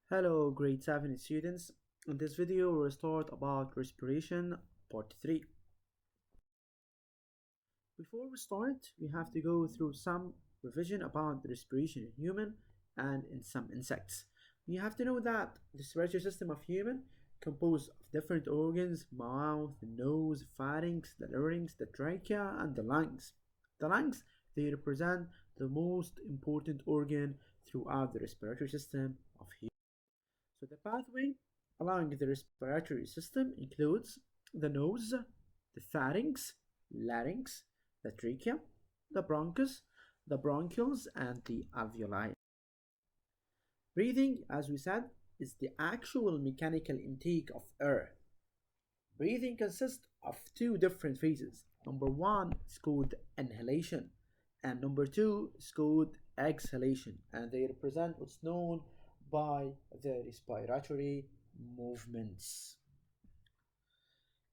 Hello grade 7 students. In this video we'll start about respiration part 3. Before we start we have to go through some revision about the respiration in human and in some insects. You have to know that the respiratory system of human composed of different organs: mouth, nose, pharynx, the larynx, the trachea and the lungs. The lungs, they represent the most important organ throughout the respiratory system of human. So the pathway along the respiratory system includes the nose, the pharynx, larynx, the trachea, the bronchus, the bronchioles, and the alveoli. Breathing, as we said, is the actual mechanical intake of air. Breathing consists of two different phases. Number one is called inhalation, and number two is called exhalation, and they represent what's known by the respiratory movements.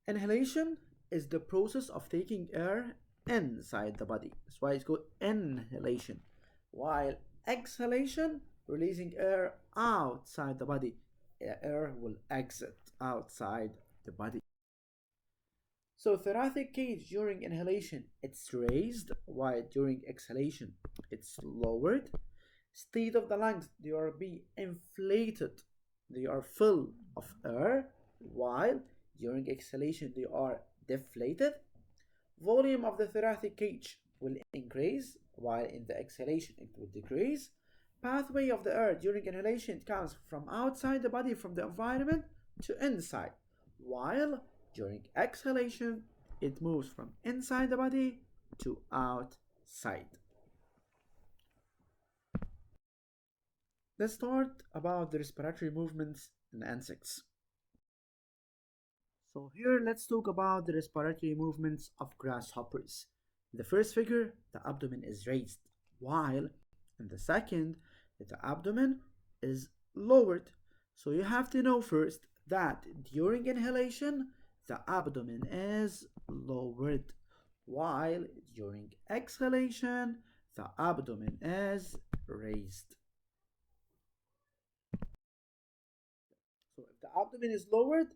Inhalation is the process of taking air inside the body. That's why it's called inhalation. While exhalation, releasing air outside the body. Air will exit outside the body. So thoracic cage during inhalation, it's raised, while during exhalation, it's lowered. State of the lungs, they are being inflated, they are full of air, while during exhalation they are deflated. Volume of the thoracic cage will increase, while in the exhalation it will decrease. Pathway of the air during inhalation, it comes from outside the body, from the environment, to inside, while during exhalation it moves from inside the body to outside. Let's start about the respiratory movements in insects. So here let's talk about the respiratory movements of grasshoppers. In the first figure, the abdomen is raised, while in the second, the abdomen is lowered. So you have to know first that during inhalation, the abdomen is lowered, while during exhalation, the abdomen is raised. So if the abdomen is lowered,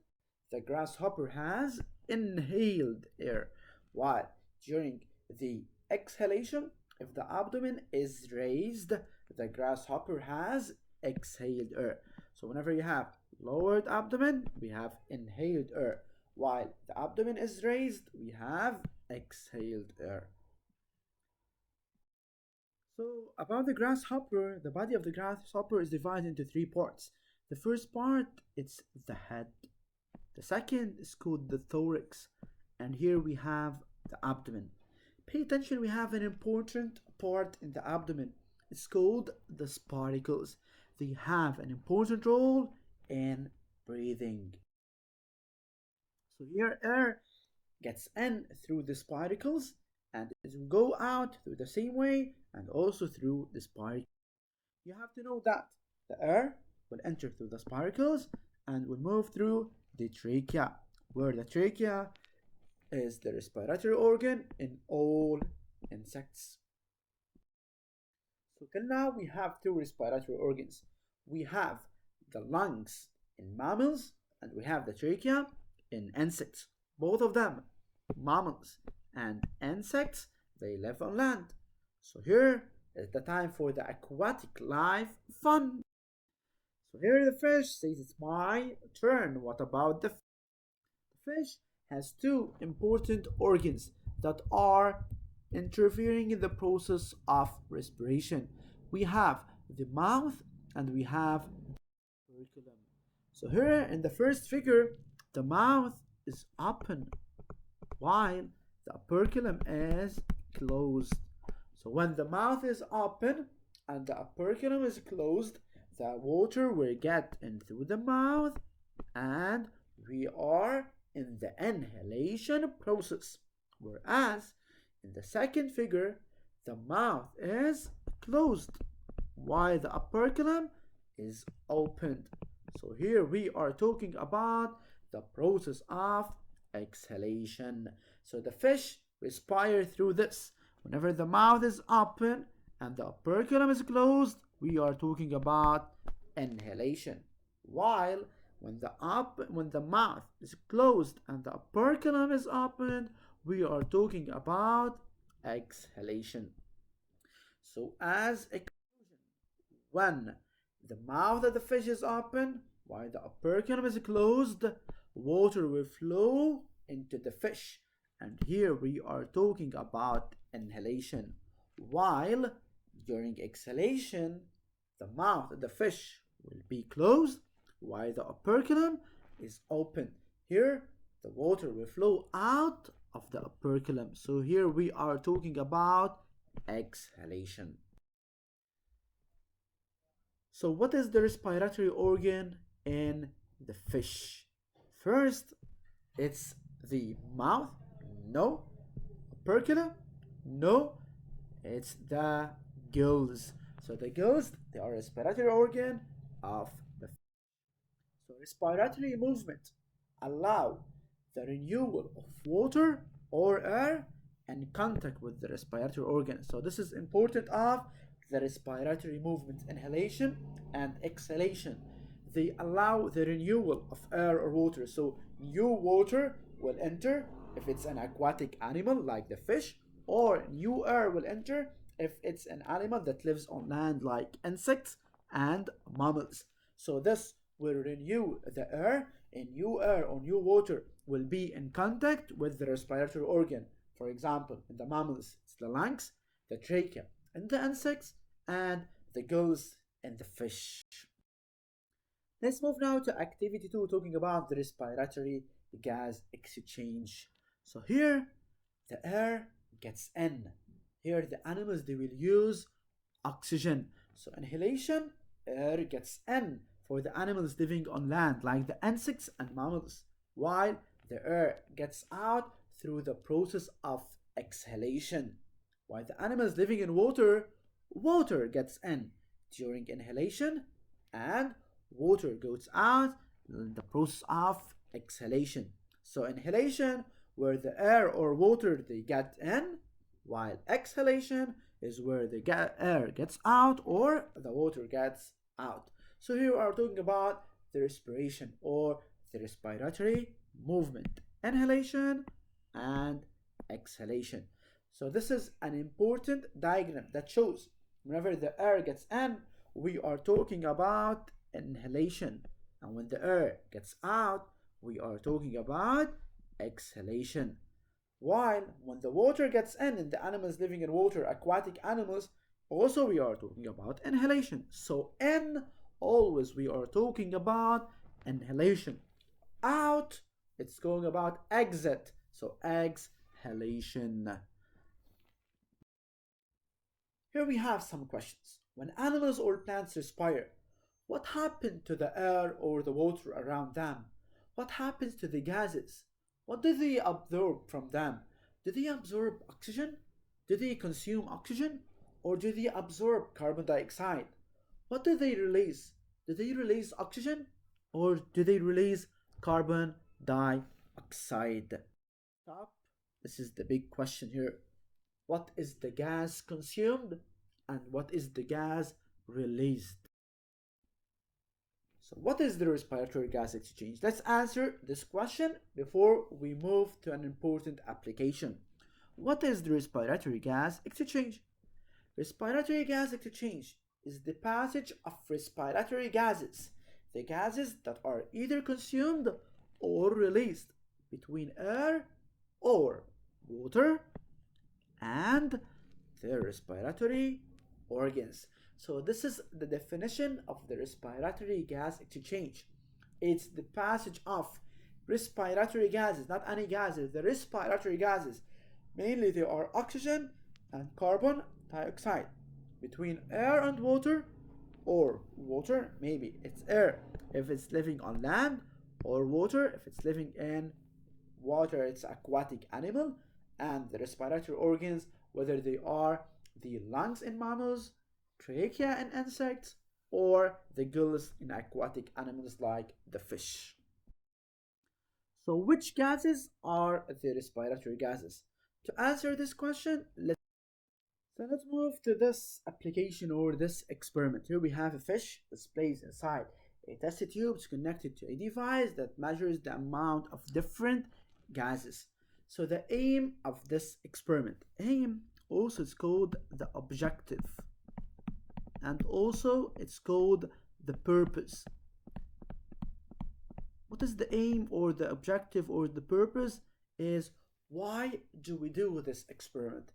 the grasshopper has inhaled air, while during the exhalation, if the abdomen is raised, the grasshopper has exhaled air. So whenever you have lowered abdomen, we have inhaled air, while the abdomen is raised, we have exhaled air. So about the grasshopper, the body of the grasshopper is divided into three parts. The first part, it's the head. The second is called the thorax, and here we have the abdomen. Pay attention, we have an important part in the abdomen. It's called the spiracles. They have an important role in breathing. So here air gets in through the spiracles and it will go out through the same way and also through the spiracles. You have to know that the air will enter through the spiracles and will move through the trachea, where the trachea is the respiratory organ in all insects. So till now we have two respiratory organs. We have the lungs in mammals and we have the trachea in insects. Both of them, mammals and insects, they live on land. So here is the time for the aquatic life fun. So here the fish says it's my turn. What about the fish? The fish has two important organs that are interfering in the process of respiration. We have the mouth and we have the operculum. So here in the first figure, the mouth is open while the operculum is closed. So when the mouth is open and the operculum is closed, the water will get in through the mouth and we are in the inhalation process. Whereas in the second figure, the mouth is closed while the operculum is opened. So here we are talking about the process of exhalation. So the fish respire through this. Whenever the mouth is open and the operculum is closed, we are talking about inhalation. While when the mouth is closed and the operculum is open, we are talking about exhalation. So as a conclusion, when the mouth of the fish is open while the operculum is closed, water will flow into the fish. And here we are talking about inhalation. While during exhalation, the mouth of the fish will be closed while the operculum is open. Here, the water will flow out of the operculum. So here we are talking about exhalation. So what is the respiratory organ in the fish? First, it's the mouth. No. Operculum? No. It's the gills. So the gills, they are a respiratory organ of the fish. So respiratory movement allow the renewal of water or air and contact with the respiratory organ. So this is important of the respiratory movement, inhalation and exhalation. They allow the renewal of air or water. So new water will enter if it's an aquatic animal like the fish, or new air will enter if it's an animal that lives on land like insects and mammals. So this will renew the air, and new air or new water will be in contact with the respiratory organ. For example, in the mammals, it's the lungs, the trachea in the insects, and the gills in the fish. Let's move now to activity 2, talking about the respiratory gas exchange. So here, the air gets in. Here, the animals, they will use oxygen. So inhalation, air gets in for the animals living on land, like the insects and mammals, while the air gets out through the process of exhalation. While the animals living in water, water gets in during inhalation, and water goes out in the process of exhalation. So inhalation, where the air or water they get in, while exhalation is where the air gets out or the water gets out. So here we are talking about the respiration or the respiratory movement, inhalation and exhalation. So this is an important diagram that shows whenever the air gets in, we are talking about inhalation, and when the air gets out, we are talking about exhalation. While when the water gets in the animals living in water, aquatic animals, also we are talking about inhalation. So in, always we are talking about inhalation. Out, it's going about exit. So exhalation. Here we have some questions. When animals or plants respire, what happens to the air or the water around them? What happens to the gases? What do they absorb from them? Do they absorb oxygen? Do they consume oxygen? Or do they absorb carbon dioxide? What do they release? Do they release oxygen? Or do they release carbon dioxide? Stop. This is the big question here. What is the gas consumed and what is the gas released? So what is the respiratory gas exchange? Let's answer this question before we move to an important application. What is the respiratory gas exchange? Respiratory gas exchange is the passage of respiratory gases, the gases that are either consumed or released between air or water and the respiratory organs. So this is the definition of the respiratory gas exchange. It's the passage of respiratory gases, not any gases, the respiratory gases. Mainly they are oxygen and carbon dioxide between air and water, or water, maybe it's air if it's living on land, or water if it's living in water, it's aquatic animal, and the respiratory organs, whether they are the lungs in mammals, trachea in insects, or the gills in aquatic animals like the fish. So which gases are the respiratory gases? To answer this question, let's So let's move to this application or this experiment. Here we have a fish that's placed inside a test tube connected to a device that measures the amount of different gases. So the aim of this experiment, aim also is called the objective, and also it's called the purpose. What is the aim or the objective or the purpose is why do we do this experiment?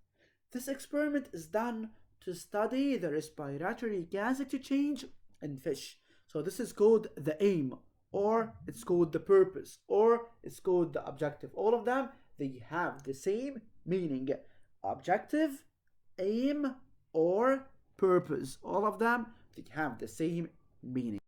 This experiment is done to study the respiratory gas exchange in fish. So this is called the aim, or it's called the purpose, or it's called the objective. All of them, they have the same meaning. Objective, aim, or purpose. All of them, they have the same meaning.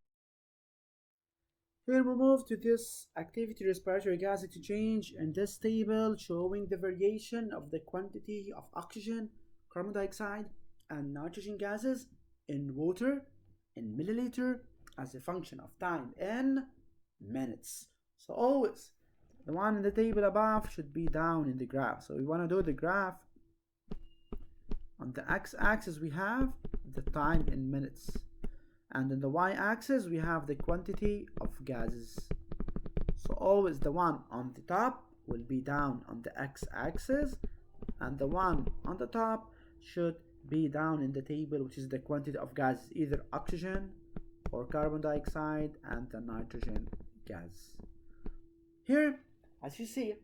Here we move to this activity respiratory gas exchange in this table showing the variation of the quantity of oxygen, carbon dioxide, and nitrogen gases in water in milliliter as a function of time in minutes. So always the one in the table above should be down in the graph. So we want to do the graph. On the x-axis we have the time in minutes, and in the y-axis we have the quantity of gases. So always the one on the top will be down on the x-axis, and the one on the top should be down in the table, which is the quantity of gases, either oxygen or carbon dioxide and the nitrogen gas. Here, as you see,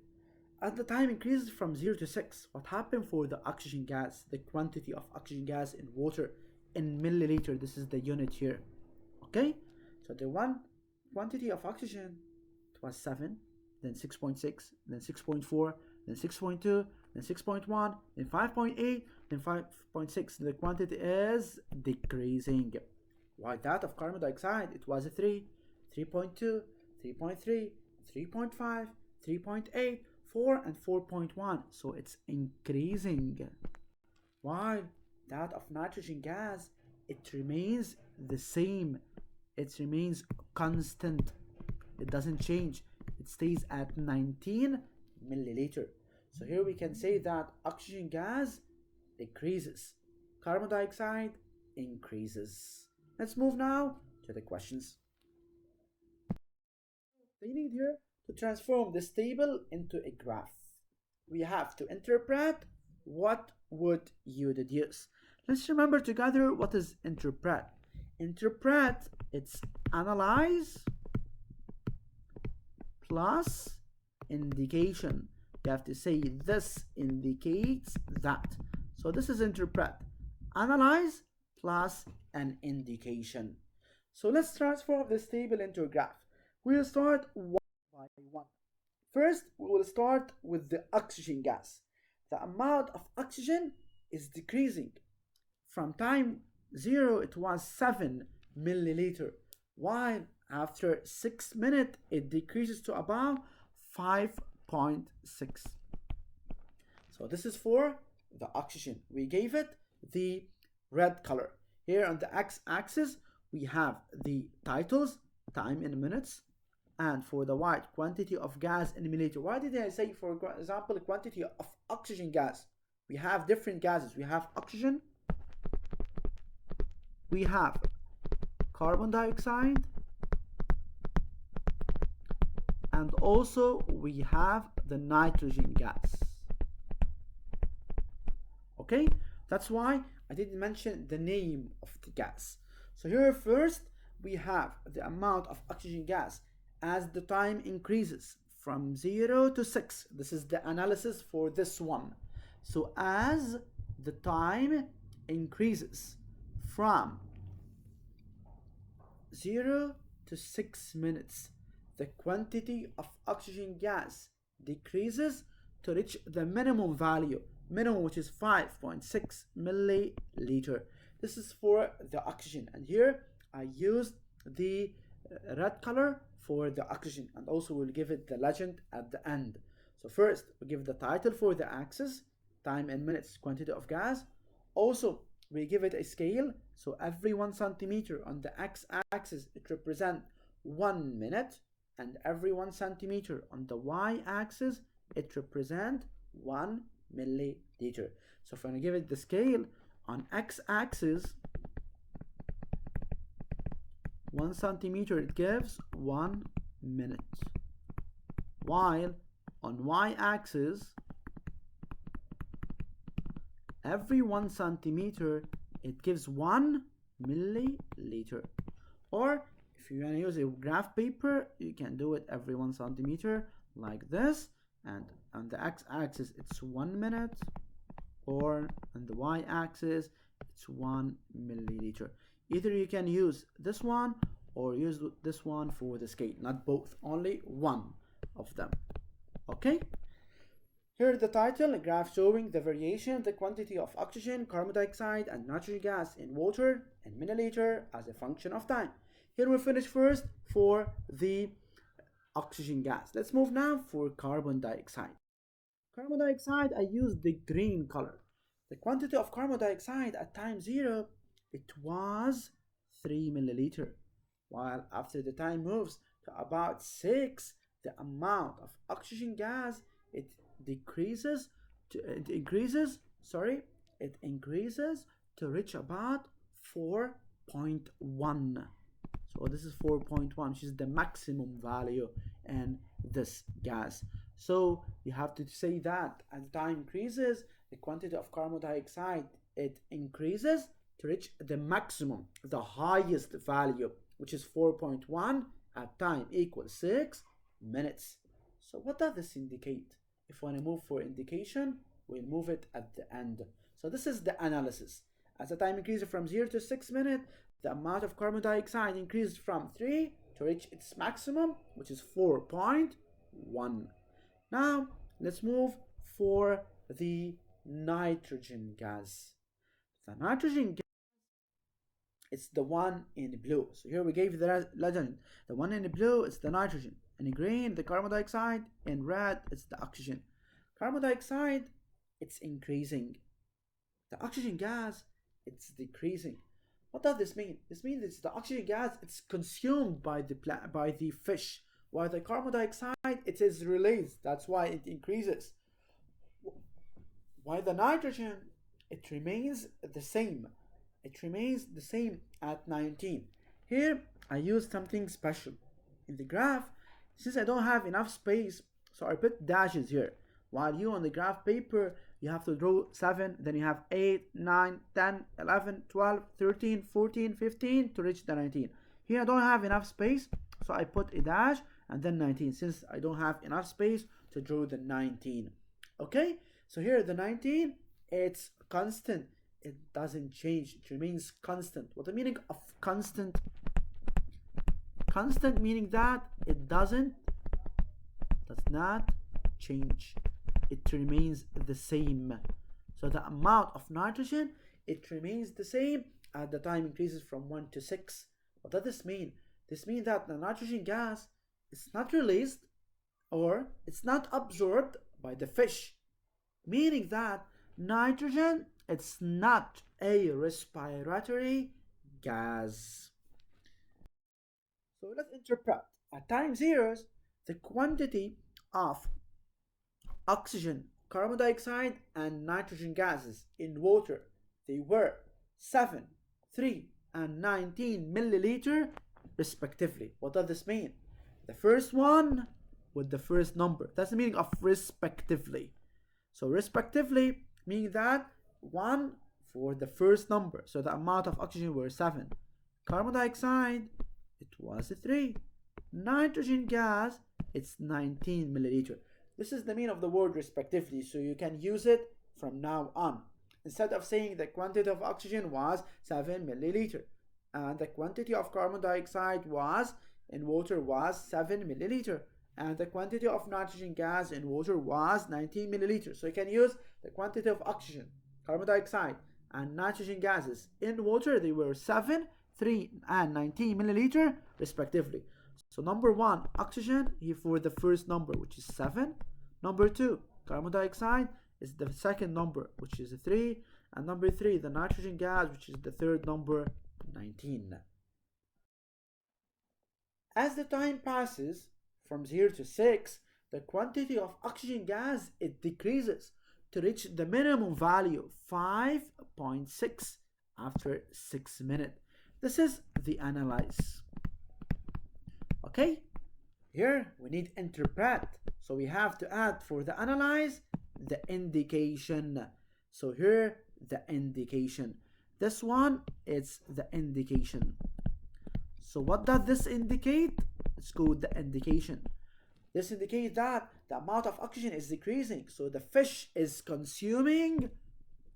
as the time increases from 0 to 6, what happened for the oxygen gas, the quantity of oxygen gas in water in milliliter, this is the unit here. Okay, so the one quantity of oxygen, it was 7, then 6.6, then 6.4, then 6.2, then 6.1, then 5.8, then 5.6. The quantity is decreasing. While that of carbon dioxide, it was a 3, 3.2, 3.3, 3.5, 3.8, 4, and 4.1. So it's increasing. While that of nitrogen gas, it remains the same. It remains constant. It doesn't change. It stays at 19 milliliter. So here we can say that oxygen gas decreases, carbon dioxide increases. Let's move now to the questions. They need here to transform this table into a graph. We have to interpret. What would you deduce? Let's remember together what is interpret. Interpret, it's analyze plus indication. You have to say this indicates that. So this is interpret. Analyze plus an indication. So let's transform this table into a graph. We'll start one by one. First, we will start with the oxygen gas. The amount of oxygen is decreasing. From time 0, it was 7 milliliter, while after 6 minutes, it decreases to about 5.6. So this is for the oxygen. We gave it the red color. Here on the x-axis, we have the titles, time in minutes, and for the white, quantity of gas in milliliter. Why did I say, for example, quantity of oxygen gas? We have different gases. We have oxygen, we have carbon dioxide, and also we have the nitrogen gas. Okay, that's why I didn't mention the name of the gas. So here first we have the amount of oxygen gas as the time increases from 0 to 6. This is the analysis for this one. So as the time increases from 0 to 6 minutes, the quantity of oxygen gas decreases to reach the minimum value, which is 5.6 milliliter. This is for the oxygen, and here I used the red color for the oxygen, and also we'll give it the legend at the end. So first we give the title for the axis, time in minutes, quantity of gas. Also we give it a scale, so every 1 centimeter on the x-axis it represents 1 minute, and every 1 centimeter on the y-axis it represents 1 milliliter. So if I give it the scale, on x-axis 1 centimeter, it gives 1 minute, while on y-axis every 1 centimeter it gives 1 milliliter. Or if you want to use a graph paper, you can do it every 1 centimeter like this, and on the x-axis it's 1 minute, or on the y-axis it's 1 milliliter. Either you can use this one or use this one for the scale, not both, only one of them. Okay, here the title, a graph showing the variation, the quantity of oxygen, carbon dioxide and nitrogen gas in water in milliliter as a function of time. Here we'll finish first for the oxygen gas. Let's move now for carbon dioxide. Carbon dioxide, I used the green color. The quantity of carbon dioxide at time 0, it was 3 milliliter, while after the time moves to about 6, the amount of oxygen gas, it increases to reach about 4.1. So this is 4.1, which is the maximum value in this gas. So you have to say that as time increases, the quantity of carbon dioxide, it increases to reach the maximum, the highest value, which is 4.1 at time equals 6 minutes. So what does this indicate? If we want to move for indication, we'll move it at the end. So this is the analysis. As the time increases from 0 to 6 minutes, the amount of carbon dioxide increases from 3 to reach its maximum, which is 4.1. Now, let's move for the nitrogen gas. The nitrogen gas, it's the one in blue. So here we gave the legend. The one in the blue is the nitrogen. In green, the carbon dioxide. In red, it's the oxygen. Carbon dioxide, it's increasing. The oxygen gas, it's decreasing. What does this mean? This means it's the oxygen gas, it's consumed by the fish, while the carbon dioxide, it is released. That's why it increases. While the nitrogen, it remains the same. It remains the same at 19. Here, I used something special. In the graph, since I don't have enough space, so I put dashes here. While you on the graph paper, you have to draw 7, then you have 8, 9, 10, 11, 12, 13, 14, 15 to reach the 19. Here I don't have enough space, so I put a dash and then 19, since I don't have enough space to draw the 19. Okay, so here the 19, it's constant. It doesn't change. It remains constant. What the meaning of constant? Constant meaning that it does not change. It remains the same. So the amount of nitrogen, it remains the same as the time increases from 1 to 6. What does this mean? This means that the nitrogen gas is not released or it's not absorbed by the fish, meaning that nitrogen, it's not a respiratory gas. So let's interpret. At time 0, the quantity of oxygen, carbon dioxide and nitrogen gases in water, they were 7, 3 and 19 milliliter respectively. What does this mean? The first one with the first number, that's the meaning of respectively. So respectively meaning that 1 for the first number, so the amount of oxygen were 7, carbon dioxide, it was 3, nitrogen gas, it's 19 milliliter. This is the meaning of the word respectively, so you can use it from now on. Instead of saying the quantity of oxygen was 7 milliliter and the quantity of carbon dioxide was in water was 7 milliliter and the quantity of nitrogen gas in water was 19 milliliter. So you can use the quantity of oxygen, carbon dioxide and nitrogen gases in water, they were 7, 3 and 19 milliliter respectively. So number 1, oxygen, here for the first number, which is 7. Number 2, carbon dioxide is the second number, which is 3. And number 3, the nitrogen gas, which is the third number, 19. As the time passes from 0 to 6, the quantity of oxygen gas, it decreases to reach the minimum value 5.6 after 6 minutes. This is the analyze. Okay, here we need interpret, so we have to add for the analyze the indication. So here the indication, this one is the indication. So what does this indicate? It's called the indication. This indicates that the amount of oxygen is decreasing, so the fish is consuming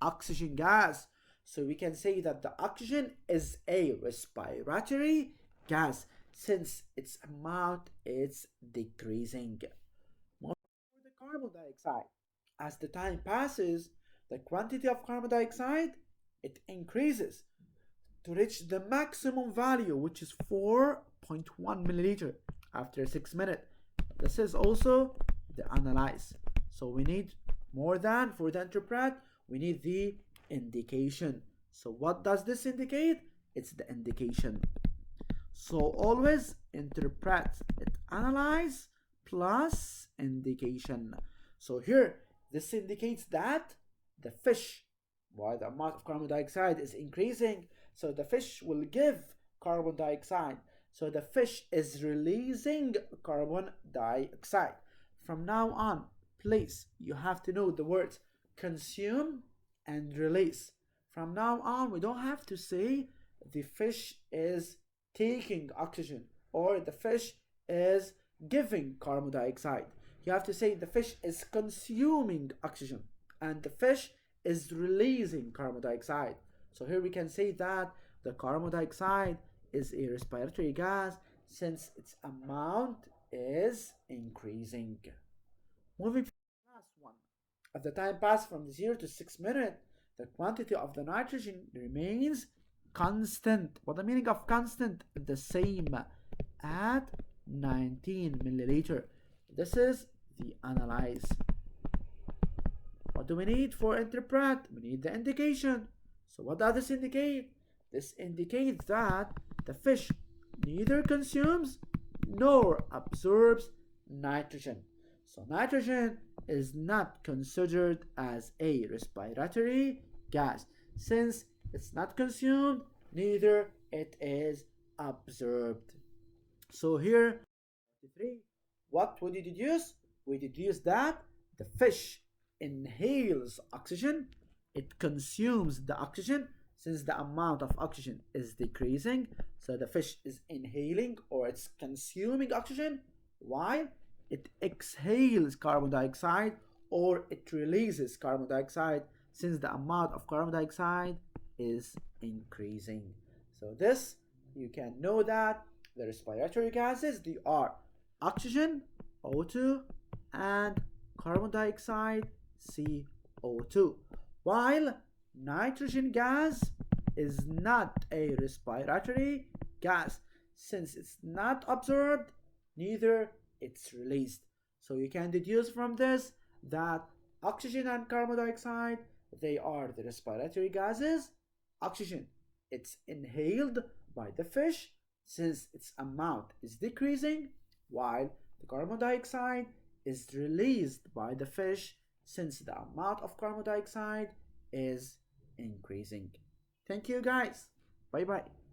oxygen gas. So we can say that the oxygen is a respiratory gas since its amount is decreasing. For the carbon dioxide, as the time passes, the quantity of carbon dioxide it increases to reach the maximum value, which is 4.1 milliliter after 6 minutes. This is also the analyze. So we need more than for the interpret, we need the indication. So what does this indicate? It's the indication. So always interpret it, analyze plus indication. So here this indicates that the fish, while the amount of carbon dioxide is increasing, so the fish will give carbon dioxide. So the fish is releasing carbon dioxide. From now on, please, you have to know the words consume and release. From now on, we don't have to say the fish is taking oxygen or the fish is giving carbon dioxide. You have to say the fish is consuming oxygen and the fish is releasing carbon dioxide. So here we can say that the carbon dioxide is a respiratory gas since its amount is increasing. Moving to the last one. As the time passes from 0 to 6 minutes, the quantity of the nitrogen remains constant. What the meaning of constant? The same at 19 milliliter. This is the analyze. What do we need for interpret? We need the indication. So what does this indicate? This indicates that the fish neither consumes nor absorbs nitrogen. So nitrogen is not considered as a respiratory gas since it's not consumed, neither it is absorbed. So here, what we deduce? We deduce that the fish inhales oxygen, it consumes the oxygen since the amount of oxygen is decreasing. So the fish is inhaling or it's consuming oxygen while it exhales carbon dioxide or it releases carbon dioxide since the amount of carbon dioxide is increasing. So this, you can know that the respiratory gases, they are oxygen, O2, and carbon dioxide, CO2. While nitrogen gas is not a respiratory gas since it's not absorbed, neither it's released. So you can deduce from this that oxygen and carbon dioxide, they are the respiratory gases. Oxygen, it's inhaled by the fish since its amount is decreasing, while the carbon dioxide is released by the fish since the amount of carbon dioxide is increasing. Thank you guys. Bye bye.